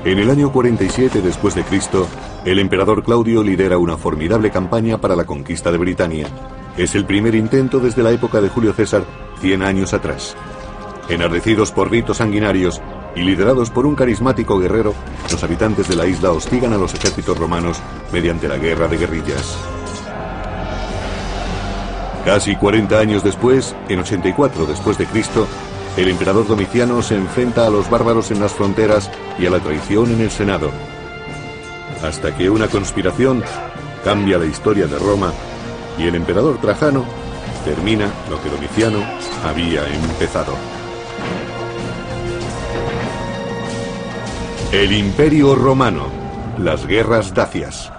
En el año 47 después de Cristo, el emperador Claudio lidera una formidable campaña para la conquista de Britania. Es el primer intento desde la época de Julio César, 100 años atrás. Enardecidos por ritos sanguinarios y liderados por un carismático guerrero, los habitantes de la isla hostigan a los ejércitos romanos mediante la guerra de guerrillas. Casi 40 años después, en 84 después de Cristo, el emperador Domiciano se enfrenta a los bárbaros en las fronteras y a la traición en el Senado, hasta que una conspiración cambia la historia de Roma y el emperador Trajano termina lo que Domiciano había empezado. El Imperio Romano, las guerras dacias.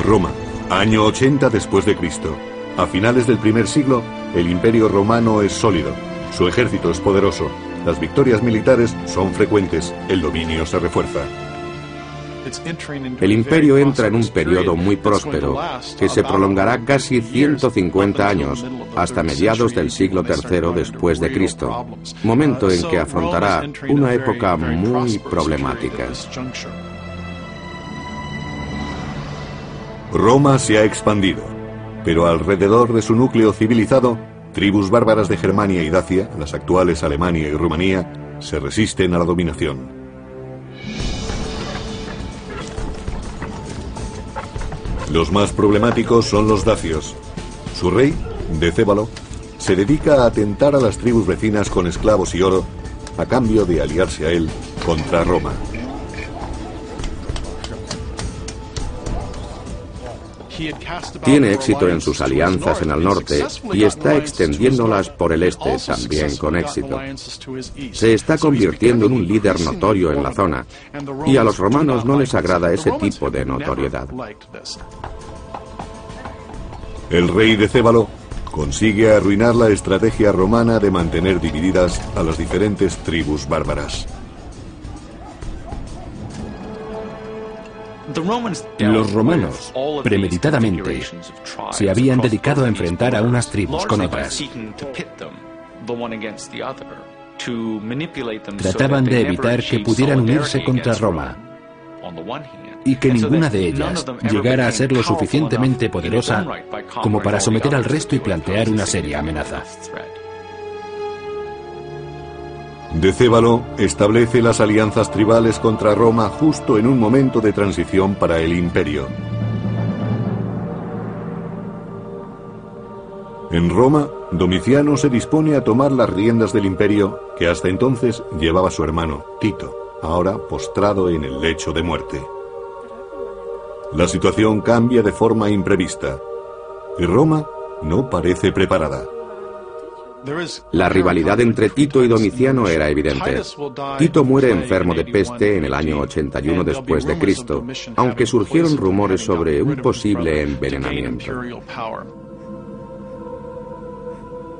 Roma, año 80 después de Cristo. A finales del primer siglo, el Imperio Romano es sólido, su ejército es poderoso, las victorias militares son frecuentes, el dominio se refuerza. El imperio entra en un periodo muy próspero, que se prolongará casi 150 años, hasta mediados del siglo III después de Cristo, momento en que afrontará una época muy problemática. Roma se ha expandido, pero alrededor de su núcleo civilizado, tribus bárbaras de Germania y Dacia, las actuales Alemania y Rumanía, se resisten a la dominación. Los más problemáticos son los dacios. Su rey, Decébalo, se dedica a atentar a las tribus vecinas con esclavos y oro, a cambio de aliarse a él contra Roma. Tiene éxito en sus alianzas en el norte y está extendiéndolas por el este también con éxito. Se está convirtiendo en un líder notorio en la zona y a los romanos no les agrada ese tipo de notoriedad. El rey Decébalo consigue arruinar la estrategia romana de mantener divididas a las diferentes tribus bárbaras. Los romanos, premeditadamente, se habían dedicado a enfrentar a unas tribus con otras. Trataban de evitar que pudieran unirse contra Roma y que ninguna de ellas llegara a ser lo suficientemente poderosa como para someter al resto y plantear una seria amenaza. Decébalo establece las alianzas tribales contra Roma justo en un momento de transición para el imperio. En Roma, Domiciano se dispone a tomar las riendas del imperio que hasta entonces llevaba su hermano, Tito, ahora postrado en el lecho de muerte. La situación cambia de forma imprevista y Roma no parece preparada. La rivalidad entre Tito y Domiciano era evidente. Tito muere enfermo de peste en el año 81 después de Cristo, aunque surgieron rumores sobre un posible envenenamiento.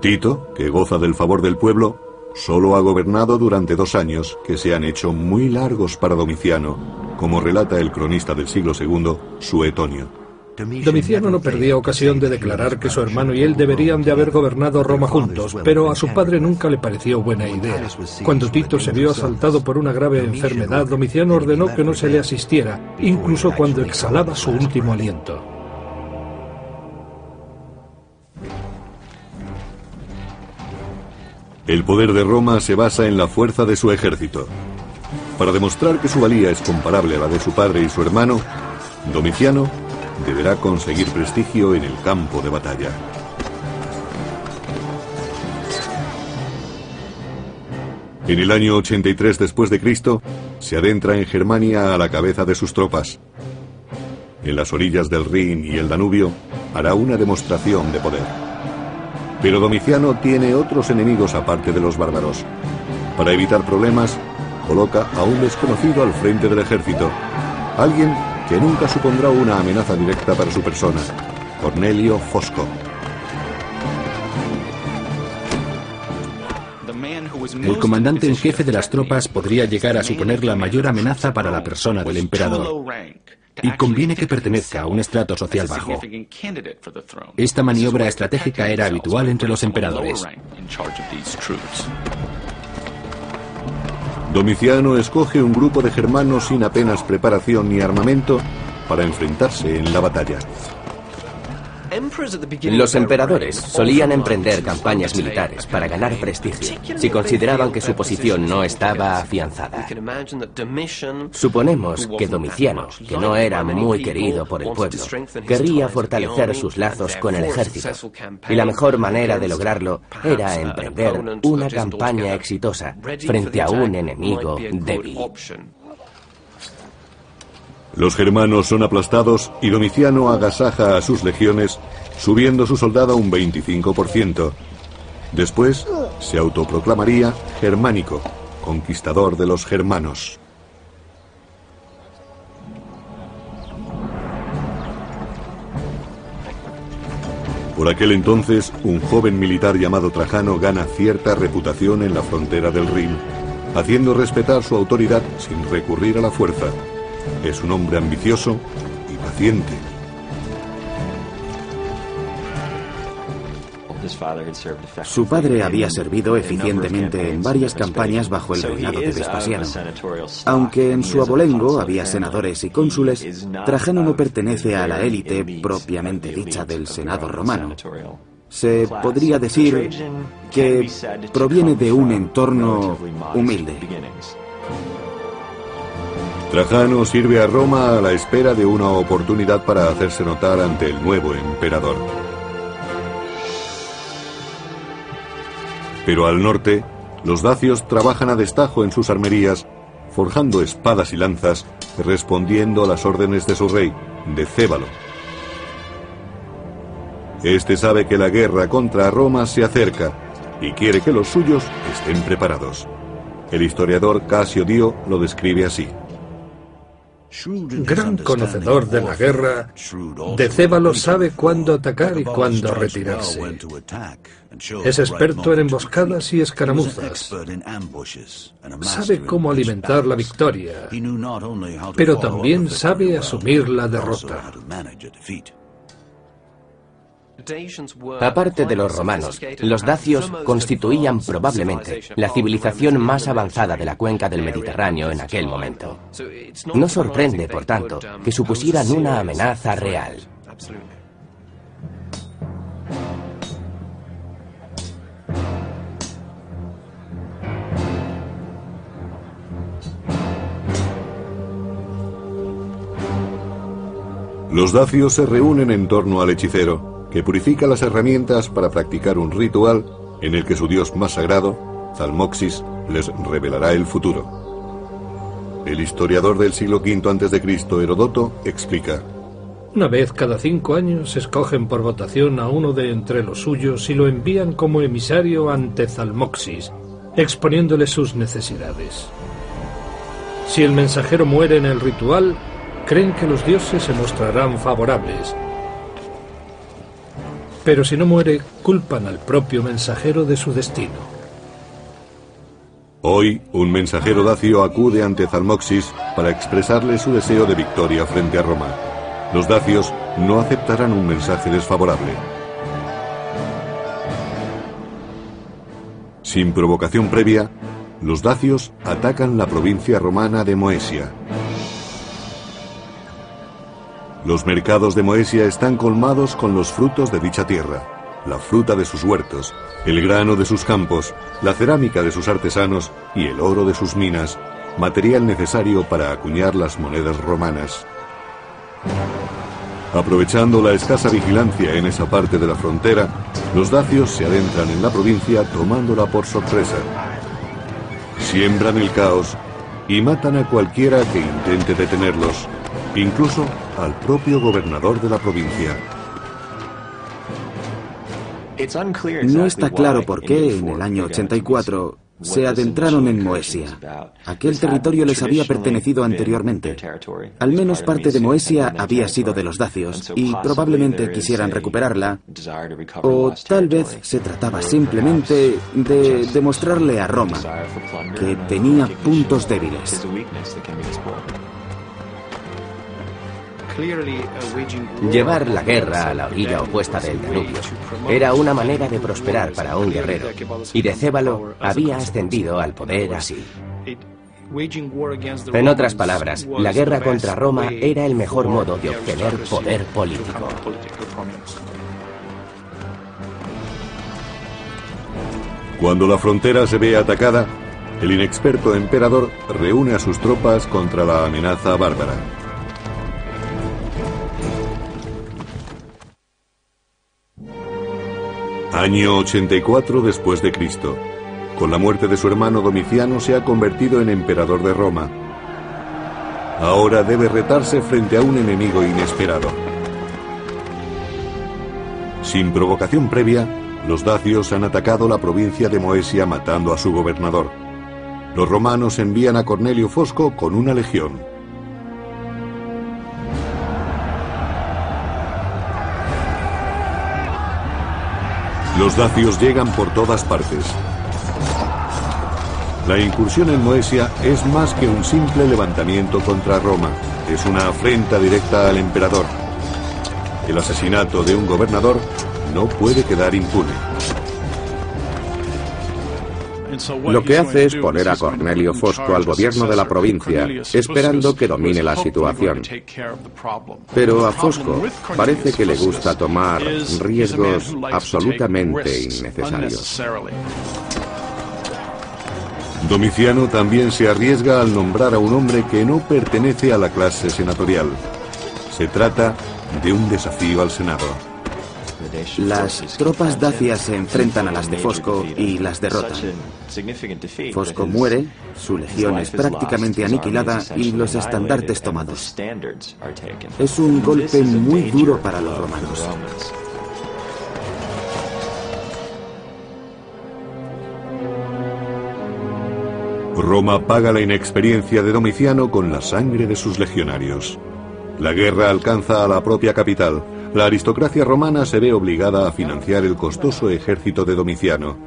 Tito, que goza del favor del pueblo, solo ha gobernado durante 2 años que se han hecho muy largos para Domiciano, como relata el cronista del siglo II, Suetonio. Domiciano no perdía ocasión de declarar que su hermano y él deberían de haber gobernado Roma juntos, pero a su padre nunca le pareció buena idea. Cuando Tito se vio asaltado por una grave enfermedad, Domiciano ordenó que no se le asistiera, incluso cuando exhalaba su último aliento. El poder de Roma se basa en la fuerza de su ejército. Para demostrar que su valía es comparable a la de su padre y su hermano, Domiciano deberá conseguir prestigio en el campo de batalla. En el año 83 después de Cristo, se adentra en Germania a la cabeza de sus tropas. En las orillas del Rin y el Danubio, hará una demostración de poder. Pero Domiciano tiene otros enemigos aparte de los bárbaros. Para evitar problemas, coloca a un desconocido al frente del ejército, alguien que nunca supondrá una amenaza directa para su persona, Cornelio Fosco. El comandante en jefe de las tropas podría llegar a suponer la mayor amenaza para la persona del emperador, y conviene que pertenezca a un estrato social bajo. Esta maniobra estratégica era habitual entre los emperadores. Domiciano escoge un grupo de germanos sin apenas preparación ni armamento para enfrentarse en la batalla. Los emperadores solían emprender campañas militares para ganar prestigio, si consideraban que su posición no estaba afianzada. Suponemos que Domiciano, que no era muy querido por el pueblo, querría fortalecer sus lazos con el ejército, y la mejor manera de lograrlo era emprender una campaña exitosa frente a un enemigo débil. Los germanos son aplastados y Domiciano agasaja a sus legiones, subiendo su soldado un 25%. Después se autoproclamaría germánico, conquistador de los germanos. Por aquel entonces, un joven militar llamado Trajano gana cierta reputación en la frontera del Rin, haciendo respetar su autoridad sin recurrir a la fuerza. Es un hombre ambicioso y paciente. Su padre había servido eficientemente en varias campañas bajo el reinado de Vespasiano. Aunque en su abolengo había senadores y cónsules, Trajano no pertenece a la élite propiamente dicha del Senado romano. Se podría decir que proviene de un entorno humilde. Trajano sirve a Roma a la espera de una oportunidad para hacerse notar ante el nuevo emperador. Pero al norte, los dacios trabajan a destajo en sus armerías, forjando espadas y lanzas, respondiendo a las órdenes de su rey, Decébalo. Este sabe que la guerra contra Roma se acerca y quiere que los suyos estén preparados. El historiador Casio Dio lo describe así. Gran conocedor de la guerra, Decébalo sabe cuándo atacar y cuándo retirarse. Es experto en emboscadas y escaramuzas. Sabe cómo alimentar la victoria, pero también sabe asumir la derrota. Aparte de los romanos, los dacios constituían probablemente la civilización más avanzada de la cuenca del Mediterráneo en aquel momento. No sorprende, por tanto, que supusieran una amenaza real. Los dacios se reúnen en torno al hechicero, que purifica las herramientas para practicar un ritual en el que su dios más sagrado, Zalmoxis, les revelará el futuro. El historiador del siglo V a.C., Heródoto, explica: Una vez cada 5 años escogen por votación a uno de entre los suyos y lo envían como emisario ante Zalmoxis, exponiéndole sus necesidades. Si el mensajero muere en el ritual, creen que los dioses se mostrarán favorables. Pero si no muere, culpan al propio mensajero de su destino. Hoy, un mensajero dacio acude ante Zalmoxis para expresarle su deseo de victoria frente a Roma. Los dacios no aceptarán un mensaje desfavorable. Sin provocación previa, los dacios atacan la provincia romana de Moesia. Los mercados de Moesia están colmados con los frutos de dicha tierra, la fruta de sus huertos, el grano de sus campos, la cerámica de sus artesanos y el oro de sus minas, material necesario para acuñar las monedas romanas. Aprovechando la escasa vigilancia en esa parte de la frontera, los dacios se adentran en la provincia tomándola por sorpresa. Siembran el caos y matan a cualquiera que intente detenerlos, incluso al propio gobernador de la provincia. No está claro por qué en el año 84 se adentraron en Moesia. Aquel territorio les había pertenecido anteriormente. Al menos parte de Moesia había sido de los dacios y probablemente quisieran recuperarla, o tal vez se trataba simplemente de demostrarle a Roma que tenía puntos débiles. Llevar la guerra a la orilla opuesta del Danubio era una manera de prosperar para un guerrero, y Decébalo había ascendido al poder así. En otras palabras, la guerra contra Roma era el mejor modo de obtener poder político. Cuando la frontera se ve atacada, el inexperto emperador reúne a sus tropas contra la amenaza bárbara. Año 84 después de Cristo. Con la muerte de su hermano Domiciano se ha convertido en emperador de Roma. Ahora debe retarse frente a un enemigo inesperado. Sin provocación previa, los dacios han atacado la provincia de Moesia matando a su gobernador. Los romanos envían a Cornelio Fosco con una legión. Los dacios llegan por todas partes. La incursión en Moesia es más que un simple levantamiento contra Roma. Es una afrenta directa al emperador. El asesinato de un gobernador no puede quedar impune. Lo que hace es poner a Cornelio Fosco al gobierno de la provincia, esperando que domine la situación. Pero a Fosco parece que le gusta tomar riesgos absolutamente innecesarios. Domiciano también se arriesga al nombrar a un hombre que no pertenece a la clase senatorial. Se trata de un desafío al Senado. Las tropas dacias se enfrentan a las de Fosco y las derrotan. Fosco muere, su legión es prácticamente aniquilada y los estandartes tomados. Es un golpe muy duro para los romanos. Roma paga la inexperiencia de Domiciano con la sangre de sus legionarios. La guerra alcanza a la propia capital. La aristocracia romana se ve obligada a financiar el costoso ejército de Domiciano.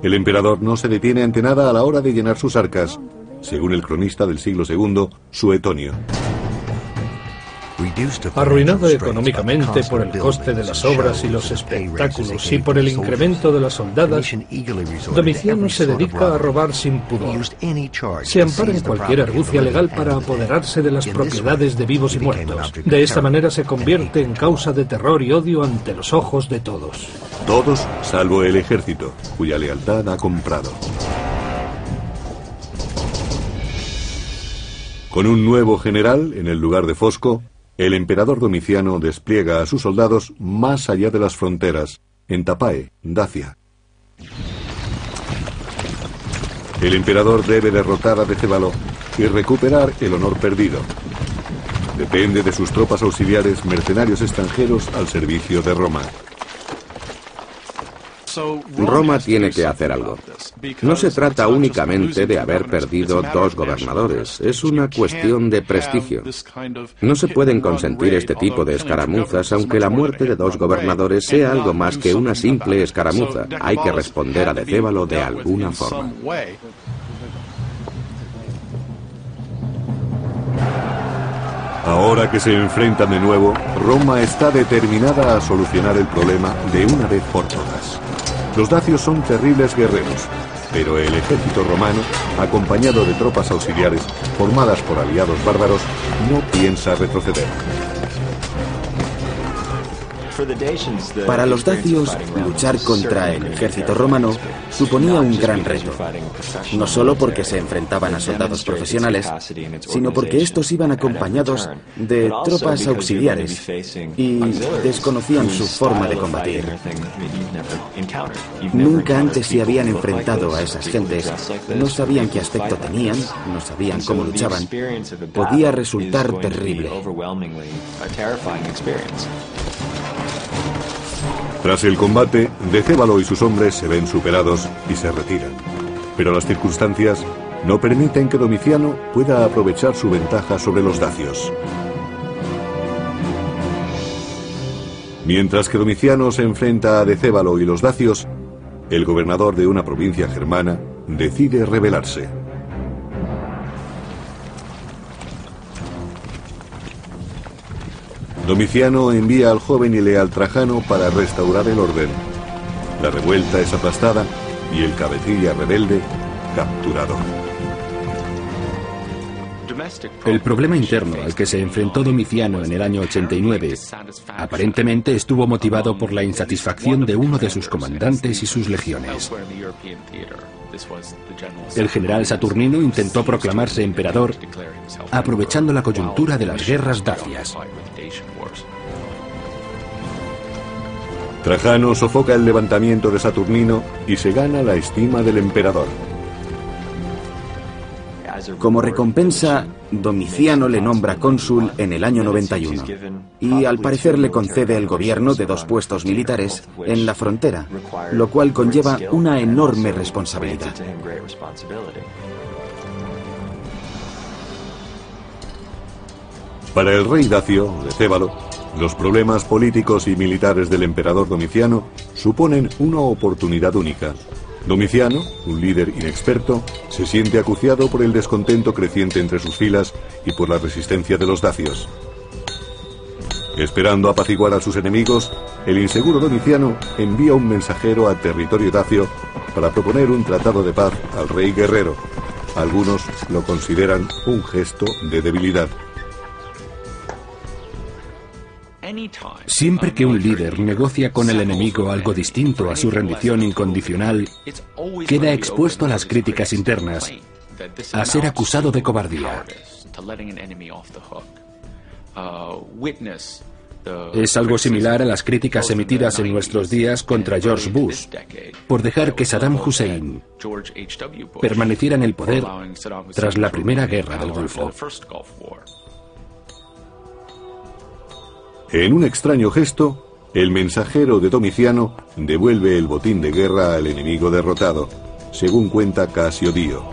El emperador no se detiene ante nada a la hora de llenar sus arcas, según el cronista del siglo II, Suetonio. Arruinado económicamente por el coste de las obras y los espectáculos y por el incremento de las soldadas, Domiciano se dedica a robar sin pudor. Se ampara en cualquier argucia legal para apoderarse de las propiedades de vivos y muertos. De esta manera se convierte en causa de terror y odio ante los ojos de todos. Todos salvo el ejército, cuya lealtad ha comprado. Con un nuevo general en el lugar de Fosco, el emperador Domiciano despliega a sus soldados más allá de las fronteras, en Tapae, Dacia. El emperador debe derrotar a Decébalo y recuperar el honor perdido. Depende de sus tropas auxiliares, mercenarios extranjeros al servicio de Roma. Roma tiene que hacer algo. No se trata únicamente de haber perdido 2 gobernadores, es una cuestión de prestigio. No se pueden consentir este tipo de escaramuzas, aunque la muerte de 2 gobernadores sea algo más que una simple escaramuza. Hay que responder a Decébalo de alguna forma. Ahora que se enfrentan de nuevo, Roma está determinada a solucionar el problema de una vez por todas. Los dacios son terribles guerreros, pero el ejército romano, acompañado de tropas auxiliares formadas por aliados bárbaros, no piensa retroceder. Para los dacios, luchar contra el ejército romano suponía un gran reto, no solo porque se enfrentaban a soldados profesionales, sino porque estos iban acompañados de tropas auxiliares y desconocían su forma de combatir. Nunca antes se habían enfrentado a esas gentes, no sabían qué aspecto tenían, no sabían cómo luchaban. Podía resultar terrible. Tras el combate, Decébalo y sus hombres se ven superados y se retiran. Pero las circunstancias no permiten que Domiciano pueda aprovechar su ventaja sobre los dacios. Mientras que Domiciano se enfrenta a Decébalo y los dacios, el gobernador de una provincia germana decide rebelarse. Domiciano envía al joven y leal Trajano para restaurar el orden. La revuelta es aplastada y el cabecilla rebelde capturado. El problema interno al que se enfrentó Domiciano en el año 89 aparentemente estuvo motivado por la insatisfacción de uno de sus comandantes y sus legiones. El general Saturnino intentó proclamarse emperador aprovechando la coyuntura de las guerras dacias. Trajano sofoca el levantamiento de Saturnino y se gana la estima del emperador. Como recompensa, Domiciano le nombra cónsul en el año 91 y al parecer le concede el gobierno de 2 puestos militares en la frontera, lo cual conlleva una enorme responsabilidad. Para el rey dacio, Decébalo, los problemas políticos y militares del emperador Domiciano suponen una oportunidad única. Domiciano, un líder inexperto, se siente acuciado por el descontento creciente entre sus filas y por la resistencia de los dacios. Esperando apaciguar a sus enemigos, el inseguro Domiciano envía un mensajero a territorio dacio para proponer un tratado de paz al rey guerrero. Algunos lo consideran un gesto de debilidad. Siempre que un líder negocia con el enemigo algo distinto a su rendición incondicional, queda expuesto a las críticas internas, a ser acusado de cobardía. Es algo similar a las críticas emitidas en nuestros días contra George Bush por dejar que Saddam Hussein permaneciera en el poder tras la Primera Guerra del Golfo. En un extraño gesto, el mensajero de Domiciano devuelve el botín de guerra al enemigo derrotado, según cuenta Casio Dio.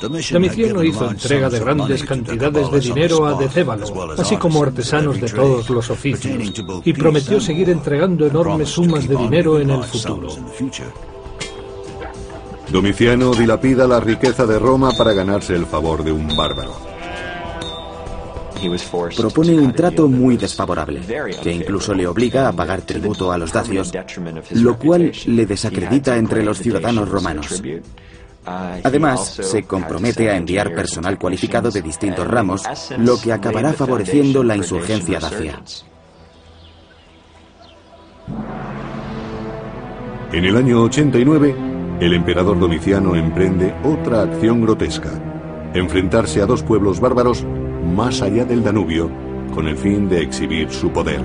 Domiciano hizo entrega de grandes cantidades de dinero a Decébalo, así como artesanos de todos los oficios, y prometió seguir entregando enormes sumas de dinero en el futuro. Domiciano dilapida la riqueza de Roma para ganarse el favor de un bárbaro. Propone un trato muy desfavorable, que incluso le obliga a pagar tributo a los dacios, lo cual le desacredita entre los ciudadanos romanos. Además, se compromete a enviar personal cualificado de distintos ramos, lo que acabará favoreciendo la insurgencia dacia. En el año 89, el emperador Domiciano emprende otra acción grotesca: enfrentarse a 2 pueblos bárbaros más allá del Danubio, con el fin de exhibir su poder.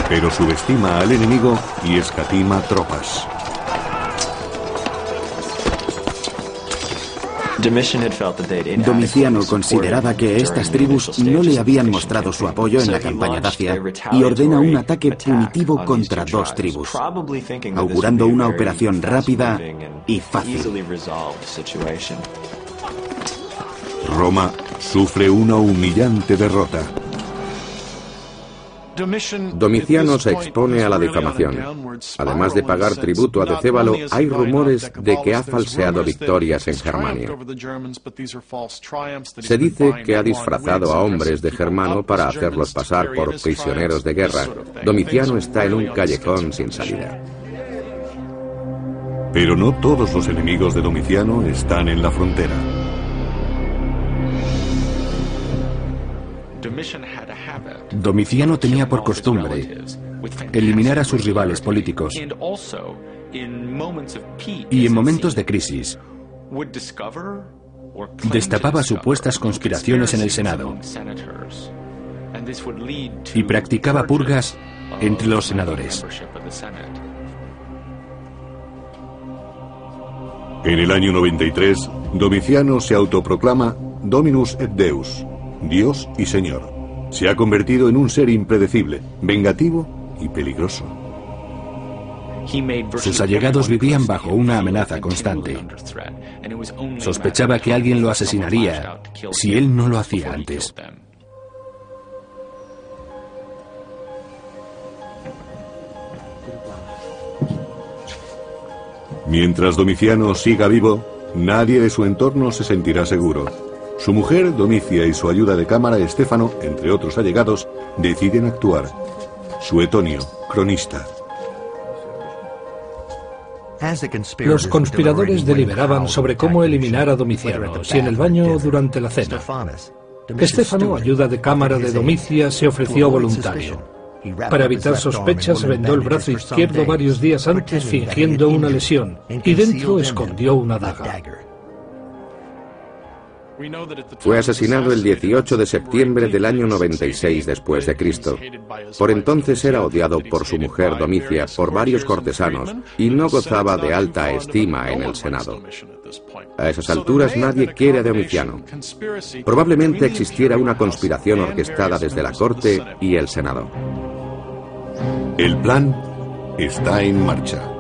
Pero subestima al enemigo y escatima tropas. Domiciano consideraba que estas tribus no le habían mostrado su apoyo en la campaña dacia y ordena un ataque punitivo contra 2 tribus, augurando una operación rápida y fácil. Roma sufre una humillante derrota. Domiciano se expone a la difamación. Además de pagar tributo a Decébalo, hay rumores de que ha falseado victorias en Germania. Se dice que ha disfrazado a hombres de Germano para hacerlos pasar por prisioneros de guerra. Domiciano está en un callejón sin salida. Pero no todos los enemigos de Domiciano están en la frontera. Domiciano tenía por costumbre eliminar a sus rivales políticos y en momentos de crisis destapaba supuestas conspiraciones en el Senado y practicaba purgas entre los senadores. En el año 93, Domiciano se autoproclama Dominus et Deus, Dios y Señor. Se ha convertido en un ser impredecible, vengativo y peligroso. Sus allegados vivían bajo una amenaza constante. Sospechaba que alguien lo asesinaría si él no lo hacía antes. Mientras Domiciano siga vivo, nadie de su entorno se sentirá seguro. Su mujer, Domicia, y su ayuda de cámara, Estéfano, entre otros allegados, deciden actuar. Suetonio, cronista. Los conspiradores deliberaban sobre cómo eliminar a Domiciano, si en el baño o durante la cena. Estéfano, ayuda de cámara de Domicia, se ofreció voluntario. Para evitar sospechas, vendó el brazo izquierdo varios días antes fingiendo una lesión y dentro escondió una daga. Fue asesinado el 18 de septiembre del año 96 después de Cristo. Por entonces era odiado por su mujer Domicia, por varios cortesanos, y no gozaba de alta estima en el Senado. A esas alturas nadie quiere a Domiciano. Probablemente existiera una conspiración orquestada desde la corte y el Senado. El plan está en marcha.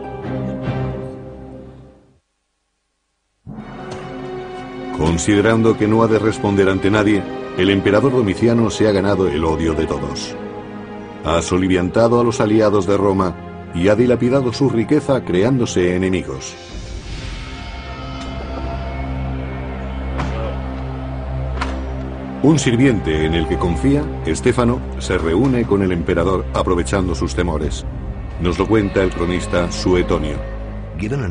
Considerando que no ha de responder ante nadie, el emperador Domiciano se ha ganado el odio de todos. Ha soliviantado a los aliados de Roma y ha dilapidado su riqueza creándose enemigos. Un sirviente en el que confía, Estéfano, se reúne con el emperador aprovechando sus temores. Nos lo cuenta el cronista Suetonio.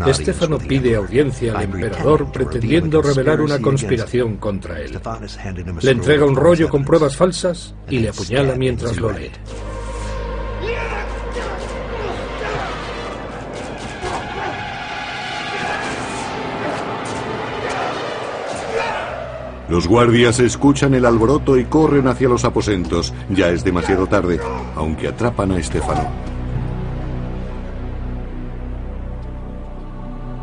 Estéfano pide audiencia al emperador pretendiendo revelar una conspiración contra él. Le entrega un rollo con pruebas falsas y le apuñala mientras lo lee. Los guardias escuchan el alboroto y corren hacia los aposentos. Ya es demasiado tarde, aunque atrapan a Estéfano.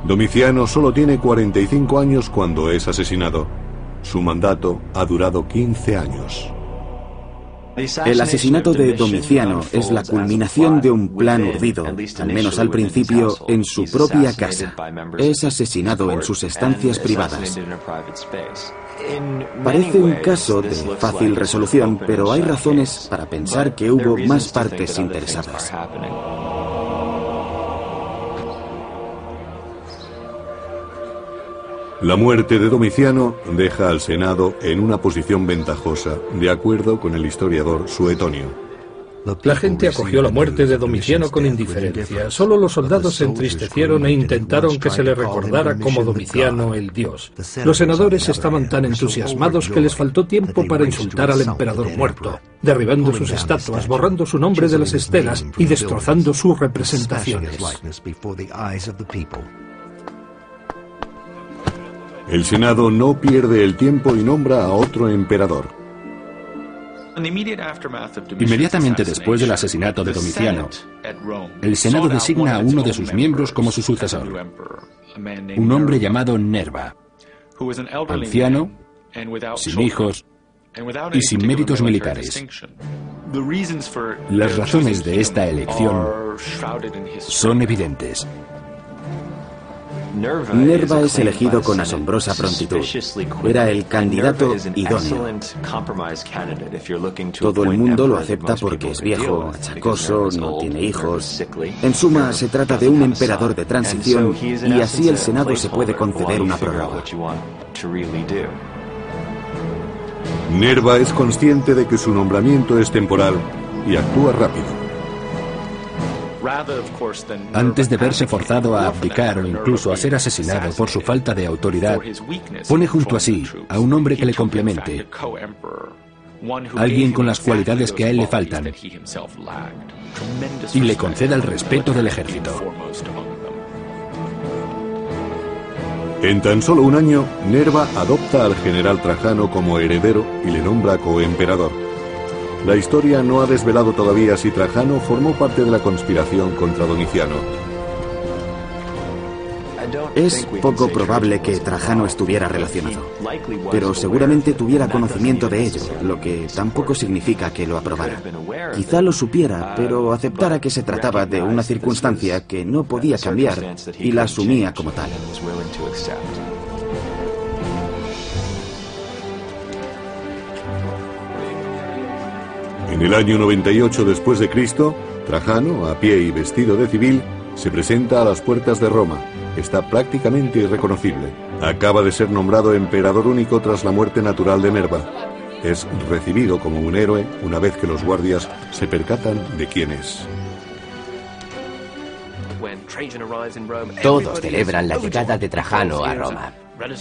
Domiciano solo tiene 45 años cuando es asesinado. Su mandato ha durado 15 años. El asesinato de Domiciano es la culminación de un plan urdido, al menos al principio, en su propia casa. Es asesinado en sus estancias privadas. Parece un caso de fácil resolución, pero hay razones para pensar que hubo más partes interesadas. La muerte de Domiciano deja al Senado en una posición ventajosa, de acuerdo con el historiador Suetonio. La gente acogió la muerte de Domiciano con indiferencia. Solo los soldados se entristecieron e intentaron que se le recordara como Domiciano el dios. Los senadores estaban tan entusiasmados que les faltó tiempo para insultar al emperador muerto, derribando sus estatuas, borrando su nombre de las estelas y destrozando sus representaciones. El Senado no pierde el tiempo y nombra a otro emperador. Inmediatamente después del asesinato de Domiciano, el Senado designa a uno de sus miembros como su sucesor, un hombre llamado Nerva, anciano, sin hijos y sin méritos militares. Las razones de esta elección son evidentes. Nerva es elegido con asombrosa prontitud. Era el candidato idóneo. Todo el mundo lo acepta porque es viejo, achacoso, no tiene hijos. En suma, se trata de un emperador de transición y así el Senado se puede conceder una prórroga. Nerva es consciente de que su nombramiento es temporal y actúa rápido. Antes de verse forzado a abdicar o incluso a ser asesinado por su falta de autoridad, pone junto a sí a un hombre que le complemente, alguien con las cualidades que a él le faltan, y le conceda el respeto del ejército. En tan solo un año, Nerva adopta al general Trajano como heredero y le nombra coemperador. La historia no ha desvelado todavía si Trajano formó parte de la conspiración contra Domiciano. Es poco probable que Trajano estuviera relacionado, pero seguramente tuviera conocimiento de ello, lo que tampoco significa que lo aprobara. Quizá lo supiera, pero aceptara que se trataba de una circunstancia que no podía cambiar y la asumía como tal. En el año 98 después de Cristo, Trajano, a pie y vestido de civil, se presenta a las puertas de Roma. Está prácticamente irreconocible. Acaba de ser nombrado emperador único tras la muerte natural de Nerva. Es recibido como un héroe una vez que los guardias se percatan de quién es. Todos celebran la llegada de Trajano a Roma.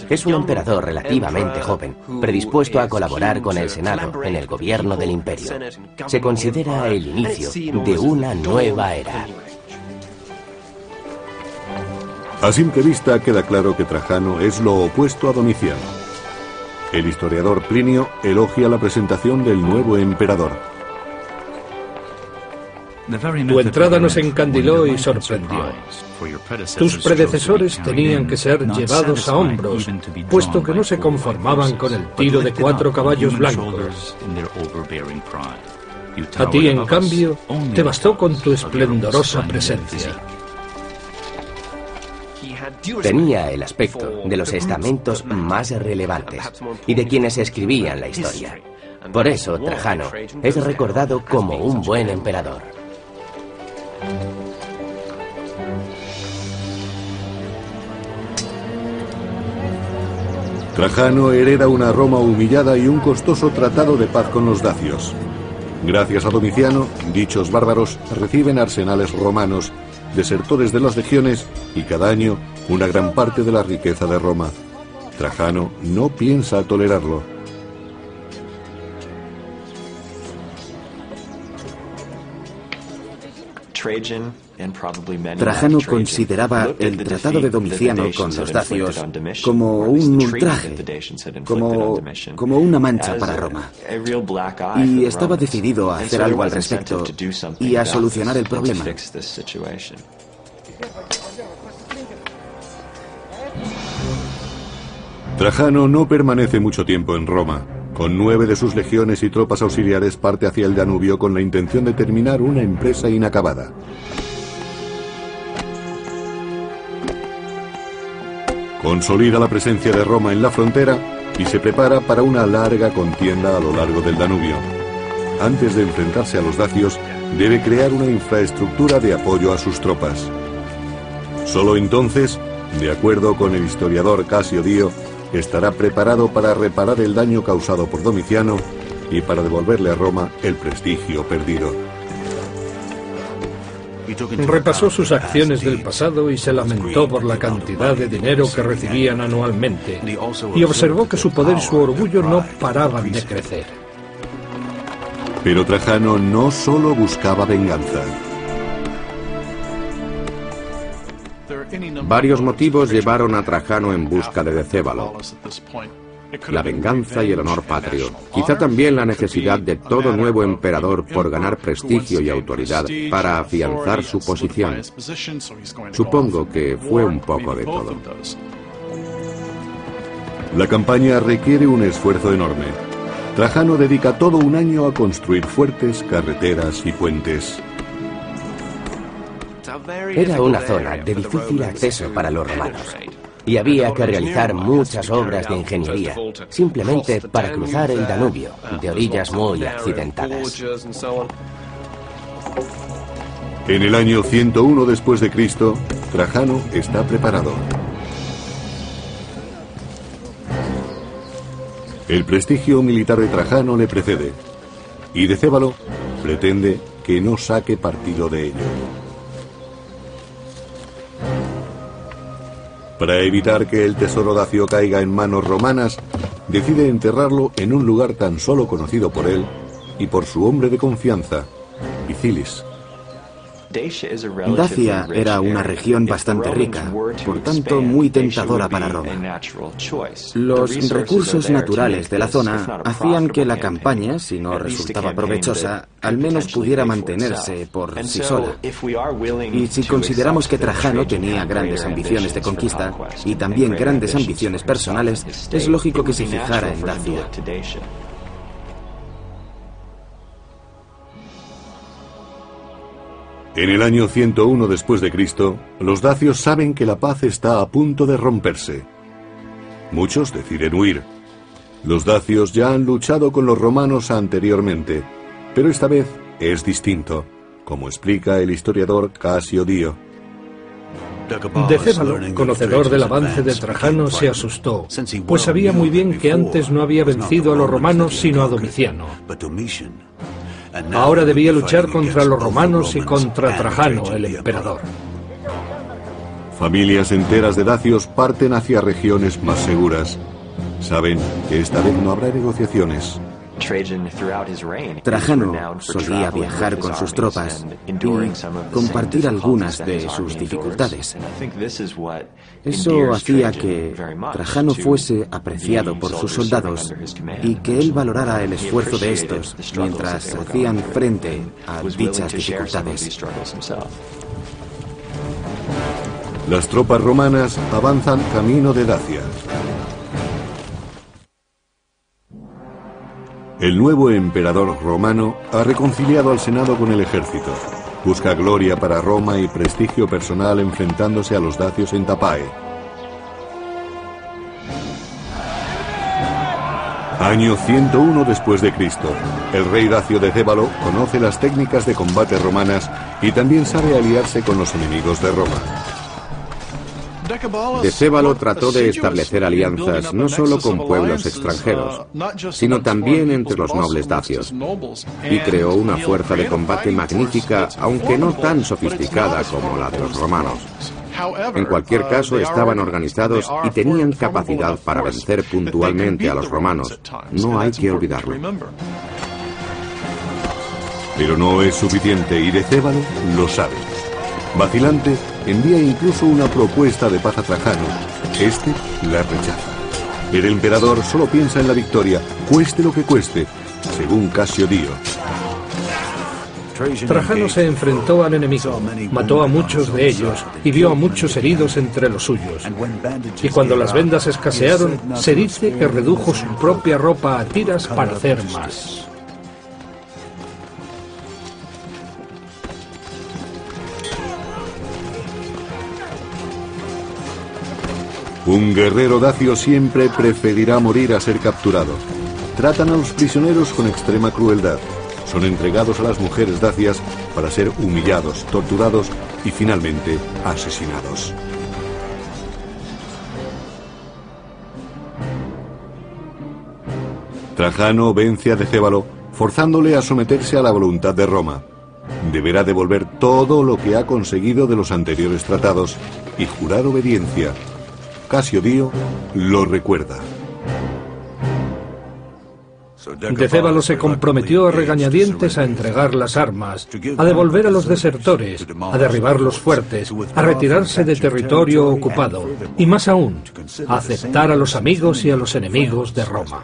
Es un emperador relativamente joven, predispuesto a colaborar con el Senado en el gobierno del imperio. Se considera el inicio de una nueva era. A simple vista queda claro que Trajano es lo opuesto a Domiciano. El historiador Plinio elogia la presentación del nuevo emperador. Tu entrada nos encandiló y sorprendió. Tus predecesores tenían que ser llevados a hombros, puesto que no se conformaban con el tiro de 4 caballos blancos. A ti, en cambio, te bastó con tu esplendorosa presencia. Tenía el aspecto de los estamentos más relevantes y de quienes escribían la historia. Por eso, Trajano es recordado como un buen emperador. Trajano hereda una Roma humillada y un costoso tratado de paz con los dacios. Gracias a Domiciano, dichos bárbaros reciben arsenales romanos, desertores de las legiones y cada año una gran parte de la riqueza de Roma. Trajano no piensa tolerarlo. Trajano consideraba el tratado de Domiciano con los dacios como un ultraje, como una mancha para Roma. Y estaba decidido a hacer algo al respecto y a solucionar el problema. Trajano no permanece mucho tiempo en Roma. Con 9 de sus legiones y tropas auxiliares parte hacia el Danubio con la intención de terminar una empresa inacabada. Consolida la presencia de Roma en la frontera y se prepara para una larga contienda a lo largo del Danubio. Antes de enfrentarse a los dacios, debe crear una infraestructura de apoyo a sus tropas. Solo entonces, de acuerdo con el historiador Casio Dio, estará preparado para reparar el daño causado por Domiciano y para devolverle a Roma el prestigio perdido. Repasó sus acciones del pasado y se lamentó por la cantidad de dinero que recibían anualmente, y observó que su poder y su orgullo no paraban de crecer. Pero Trajano no solo buscaba venganza. Varios motivos llevaron a Trajano en busca de Decébalo: la venganza y el honor patrio, quizá también la necesidad de todo nuevo emperador por ganar prestigio y autoridad para afianzar su posición. Supongo que fue un poco de todo. La campaña requiere un esfuerzo enorme. Trajano dedica todo un año a construir fuertes, carreteras y puentes. Era una zona de difícil acceso para los romanos, y había que realizar muchas obras de ingeniería, simplemente para cruzar el Danubio, de orillas muy accidentadas. En el año 101 después de Cristo, Trajano está preparado. El prestigio militar de Trajano le precede, y Decébalo pretende que no saque partido de ello. Para evitar que el tesoro dacio caiga en manos romanas, decide enterrarlo en un lugar tan solo conocido por él y por su hombre de confianza, Vicilis. Dacia era una región bastante rica, por tanto muy tentadora para Roma. Los recursos naturales de la zona hacían que la campaña, si no resultaba provechosa, al menos pudiera mantenerse por sí sola. Y si consideramos que Trajano tenía grandes ambiciones de conquista y también grandes ambiciones personales, es lógico que se fijara en Dacia. En el año 101 después de Cristo, los dacios saben que la paz está a punto de romperse. Muchos deciden huir. Los dacios ya han luchado con los romanos anteriormente, pero esta vez es distinto, como explica el historiador Casio Dio. Decébalo, conocedor del avance de Trajano, se asustó, pues sabía muy bien que antes no había vencido a los romanos sino a Domiciano. Ahora debía luchar contra los romanos y contra Trajano, el emperador. Familias enteras de dacios parten hacia regiones más seguras. Saben que esta vez no habrá negociaciones. Trajano solía viajar con sus tropas y compartir algunas de sus dificultades. Eso hacía que Trajano fuese apreciado por sus soldados y que él valorara el esfuerzo de estos mientras hacían frente a dichas dificultades. Las tropas romanas avanzan camino de Dacia. El nuevo emperador romano ha reconciliado al Senado con el ejército. Busca gloria para Roma y prestigio personal enfrentándose a los dacios en Tapae. Año 101 después de Cristo. El rey dacio Decébalo conoce las técnicas de combate romanas y también sabe aliarse con los enemigos de Roma. Decébalo trató de establecer alianzas no solo con pueblos extranjeros, sino también entre los nobles dacios, y creó una fuerza de combate magnífica, aunque no tan sofisticada como la de los romanos. En cualquier caso, estaban organizados y tenían capacidad para vencer puntualmente a los romanos. No hay que olvidarlo. Pero no es suficiente y Decébalo lo sabe. Vacilante, envía incluso una propuesta de paz a Trajano. Este la rechaza. El emperador solo piensa en la victoria, cueste lo que cueste, según Casio Dio. Trajano se enfrentó al enemigo, mató a muchos de ellos y vio a muchos heridos entre los suyos. Y cuando las vendas escasearon, se dice que redujo su propia ropa a tiras para hacer más. Un guerrero dacio siempre preferirá morir a ser capturado. Tratan a los prisioneros con extrema crueldad. Son entregados a las mujeres dacias para ser humillados, torturados y finalmente asesinados. Trajano vence a Decébalo, forzándole a someterse a la voluntad de Roma. Deberá devolver todo lo que ha conseguido de los anteriores tratados y jurar obediencia. Casio Dio lo recuerda. Decébalo se comprometió a regañadientes a entregar las armas, a devolver a los desertores, a derribar los fuertes, a retirarse de territorio ocupado y más aún, a aceptar a los amigos y a los enemigos de Roma.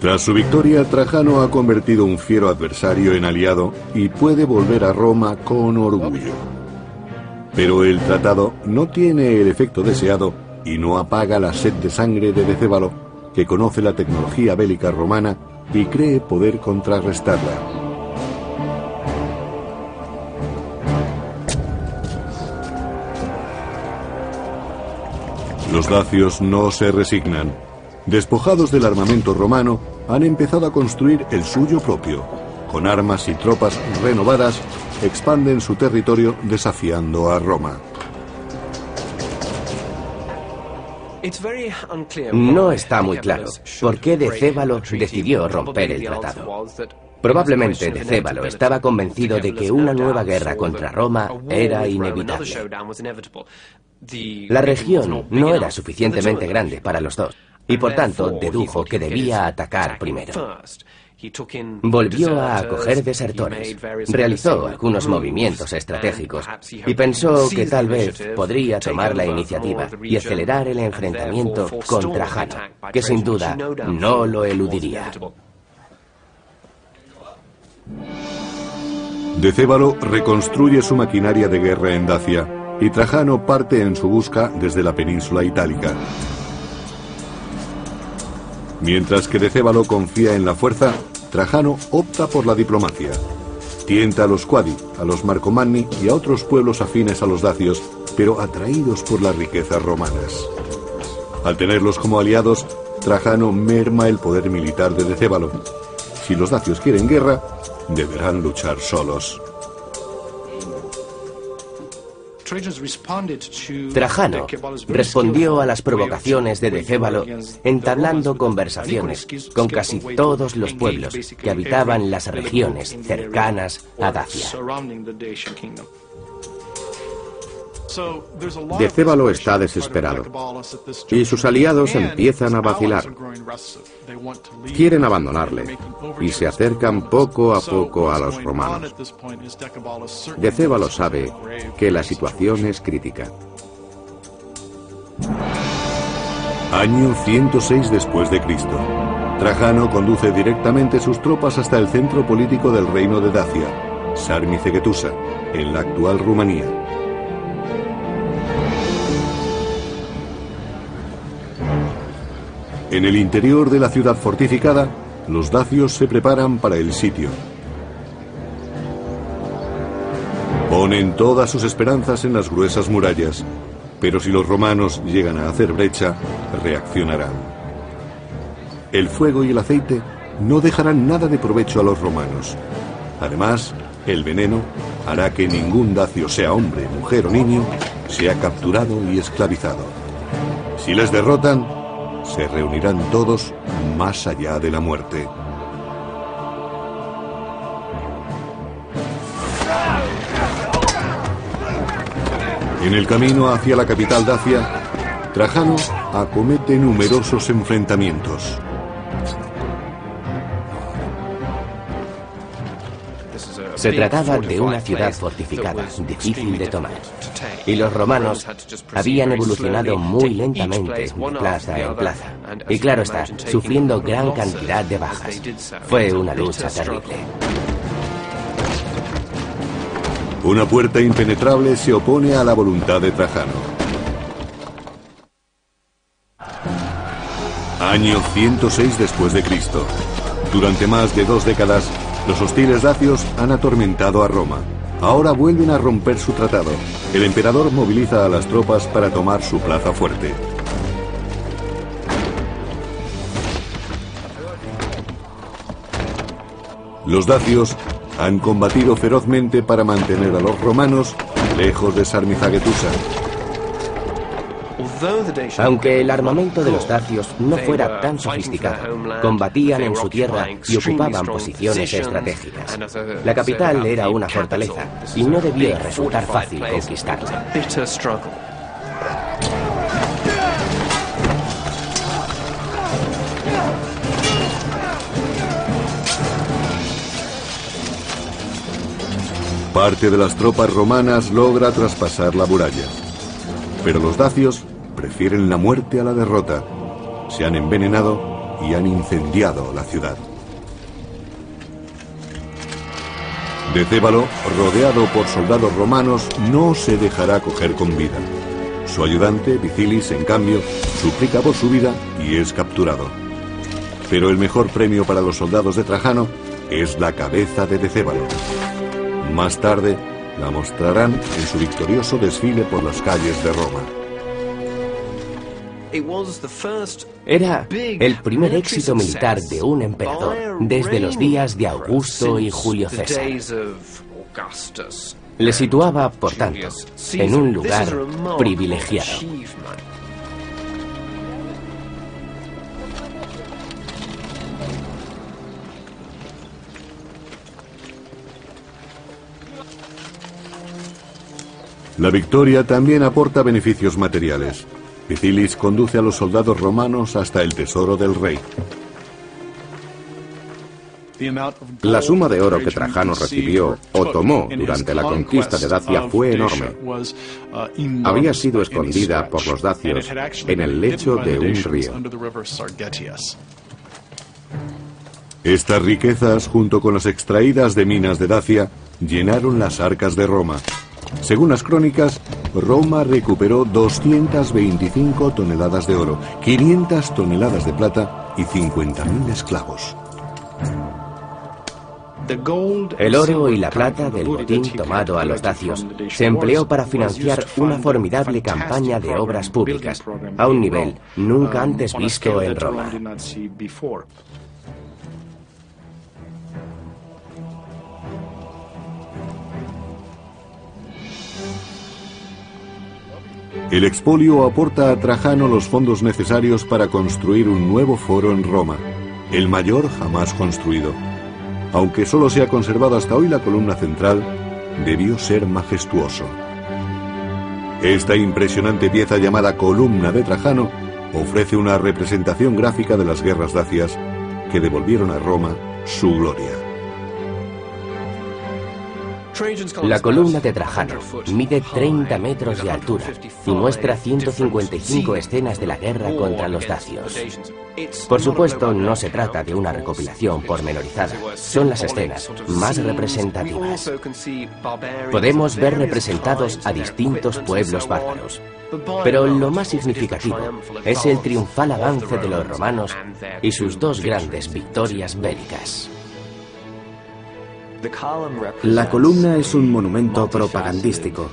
Tras su victoria, Trajano ha convertido un fiero adversario en aliado y puede volver a Roma con orgullo. Pero el tratado no tiene el efecto deseado y no apaga la sed de sangre de Decébalo, que conoce la tecnología bélica romana y cree poder contrarrestarla. Los dacios no se resignan. Despojados del armamento romano, han empezado a construir el suyo propio. Con armas y tropas renovadas, expanden su territorio desafiando a Roma. No está muy claro por qué Decébalo decidió romper el tratado. Probablemente Decébalo estaba convencido de que una nueva guerra contra Roma era inevitable. La región no era suficientemente grande para los dos, y por tanto dedujo que debía atacar primero. Volvió a acoger desertores, realizó algunos movimientos estratégicos y pensó que tal vez podría tomar la iniciativa y acelerar el enfrentamiento con Trajano, que sin duda no lo eludiría. Decébalo reconstruye su maquinaria de guerra en Dacia y Trajano parte en su busca desde la península itálica. Mientras que Decébalo confía en la fuerza, Trajano opta por la diplomacia. Tienta a los Quadi, a los Marcomanni y a otros pueblos afines a los dacios, pero atraídos por las riquezas romanas. Al tenerlos como aliados, Trajano merma el poder militar de Decébalo. Si los dacios quieren guerra, deberán luchar solos. Trajano respondió a las provocaciones de Decébalo entablando conversaciones con casi todos los pueblos que habitaban las regiones cercanas a Dacia. Decébalo está desesperado y sus aliados empiezan a vacilar. Quieren abandonarle y se acercan poco a poco a los romanos. Decébalo sabe que la situación es crítica. Año 106 después de Cristo. Trajano conduce directamente sus tropas hasta el centro político del reino de Dacia, Sarmizegetusa, en la actual Rumanía. En el interior de la ciudad fortificada, los dacios se preparan para el sitio. Ponen todas sus esperanzas en las gruesas murallas, pero si los romanos llegan a hacer brecha, reaccionarán. El fuego y el aceite no dejarán nada de provecho a los romanos. Además, el veneno hará que ningún dacio, sea hombre, mujer o niño, sea capturado y esclavizado. Si les derrotan, se reunirán todos más allá de la muerte. En el camino hacia la capital dacia, Trajano acomete numerosos enfrentamientos. Se trataba de una ciudad fortificada, difícil de tomar. Y los romanos habían evolucionado muy lentamente de plaza en plaza. Y claro está, sufriendo gran cantidad de bajas. Fue una lucha terrible. Una puerta impenetrable se opone a la voluntad de Trajano. Año 106 después de Cristo. Durante más de 2 décadas, los hostiles dacios han atormentado a Roma. Ahora vuelven a romper su tratado. El emperador moviliza a las tropas para tomar su plaza fuerte. Los dacios han combatido ferozmente para mantener a los romanos lejos de Sarmizegetusa. Aunque el armamento de los dacios no fuera tan sofisticado, combatían en su tierra y ocupaban posiciones estratégicas. La capital era una fortaleza y no debía resultar fácil conquistarla. Parte de las tropas romanas logra traspasar la muralla, pero los dacios prefieren la muerte a la derrota. Se han envenenado y han incendiado la ciudad. Decébalo, rodeado por soldados romanos, no se dejará coger con vida. Su ayudante, Vicilis, en cambio, suplica por su vida y es capturado. Pero el mejor premio para los soldados de Trajano es la cabeza de Decébalo. Más tarde la mostrarán en su victorioso desfile por las calles de Roma. Era el primer éxito militar de un emperador desde los días de Augusto y Julio César. Le situaba, por tanto, en un lugar privilegiado. La victoria también aporta beneficios materiales. Vicilis conduce a los soldados romanos hasta el tesoro del rey. La suma de oro que Trajano recibió o tomó durante la conquista de Dacia fue enorme. Había sido escondida por los dacios en el lecho de un río. Estas riquezas, junto con las extraídas de minas de Dacia, llenaron las arcas de Roma. Según las crónicas, Roma recuperó 225 toneladas de oro, 500 toneladas de plata y 50.000 esclavos. El oro y la plata del botín tomado a los dacios se empleó para financiar una formidable campaña de obras públicas, a un nivel nunca antes visto en Roma. El expolio aporta a Trajano los fondos necesarios para construir un nuevo foro en Roma, el mayor jamás construido. Aunque solo se ha conservado hasta hoy la columna central, debió ser majestuoso. Esta impresionante pieza llamada Columna de Trajano ofrece una representación gráfica de las guerras dacias que devolvieron a Roma su gloria. La columna de Trajano mide 30 metros de altura y muestra 155 escenas de la guerra contra los dacios. Por supuesto, no se trata de una recopilación pormenorizada, son las escenas más representativas. Podemos ver representados a distintos pueblos bárbaros, pero lo más significativo es el triunfal avance de los romanos y sus dos grandes victorias bélicas. La columna es un monumento propagandístico.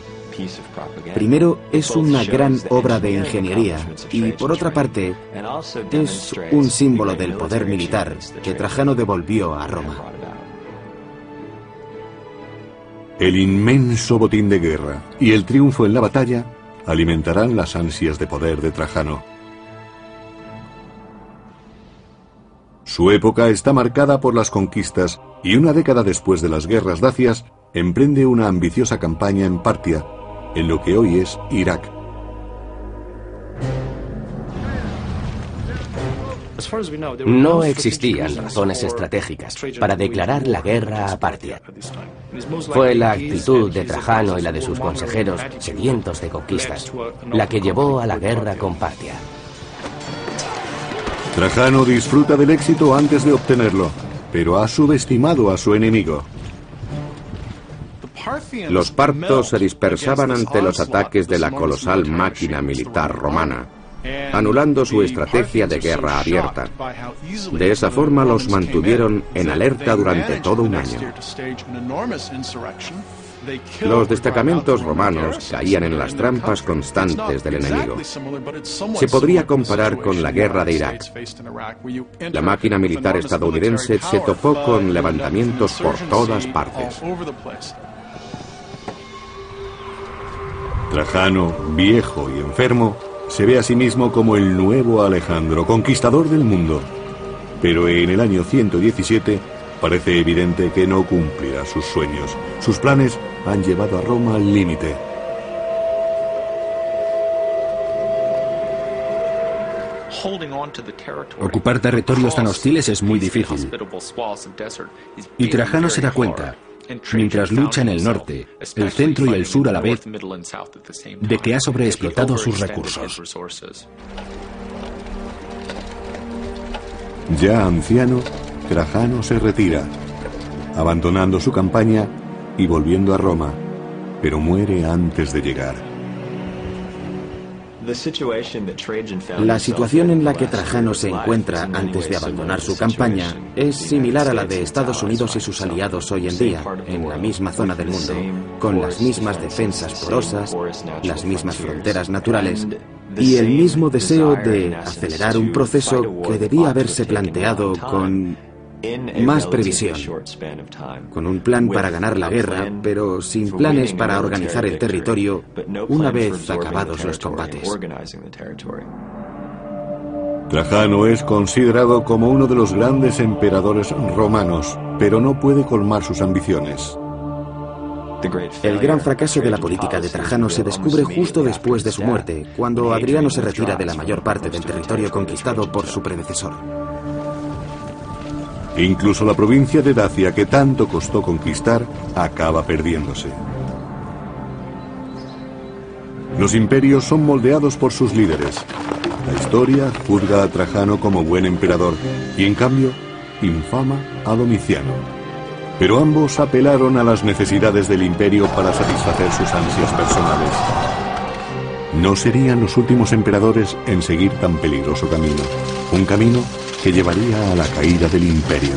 Primero, es una gran obra de ingeniería y, por otra parte, es un símbolo del poder militar que Trajano devolvió a Roma. El inmenso botín de guerra y el triunfo en la batalla alimentarán las ansias de poder de Trajano. Su época está marcada por las conquistas y una década después de las guerras dacias emprende una ambiciosa campaña en Partia, en lo que hoy es Irak. No existían razones estratégicas para declarar la guerra a Partia. Fue la actitud de Trajano y la de sus consejeros, sedientos de conquistas, la que llevó a la guerra con Partia. Trajano disfruta del éxito antes de obtenerlo, pero ha subestimado a su enemigo. Los partos se dispersaban ante los ataques de la colosal máquina militar romana, anulando su estrategia de guerra abierta. De esa forma los mantuvieron en alerta durante todo un año. Los destacamentos romanos caían en las trampas constantes del enemigo. Se podría comparar con la guerra de Irak. La máquina militar estadounidense se topó con levantamientos por todas partes. Trajano, viejo y enfermo, se ve a sí mismo como el nuevo Alejandro, conquistador del mundo. Pero en el año 117 parece evidente que no cumplirá sus sueños. Sus planes han llevado a Roma al límite. Ocupar territorios tan hostiles es muy difícil. Y Trajano se da cuenta, mientras lucha en el norte, el centro y el sur a la vez, de que ha sobreexplotado sus recursos. Ya anciano, Trajano se retira, abandonando su campaña y volviendo a Roma, pero muere antes de llegar. La situación en la que Trajano se encuentra antes de abandonar su campaña es similar a la de Estados Unidos y sus aliados hoy en día, en la misma zona del mundo, con las mismas defensas porosas, las mismas fronteras naturales y el mismo deseo de acelerar un proceso que debía haberse planteado con más previsión, con un plan para ganar la guerra, pero sin planes para organizar el territorio una vez acabados los combates. Trajano es considerado como uno de los grandes emperadores romanos, pero no puede colmar sus ambiciones. El gran fracaso de la política de Trajano se descubre justo después de su muerte, cuando Adriano se retira de la mayor parte del territorio conquistado por su predecesor. Incluso la provincia de Dacia, que tanto costó conquistar, acaba perdiéndose. Los imperios son moldeados por sus líderes. La historia juzga a Trajano como buen emperador y, en cambio, infama a Domiciano. Pero ambos apelaron a las necesidades del imperio para satisfacer sus ansias personales. No serían los últimos emperadores en seguir tan peligroso camino, un camino que llevaría a la caída del imperio.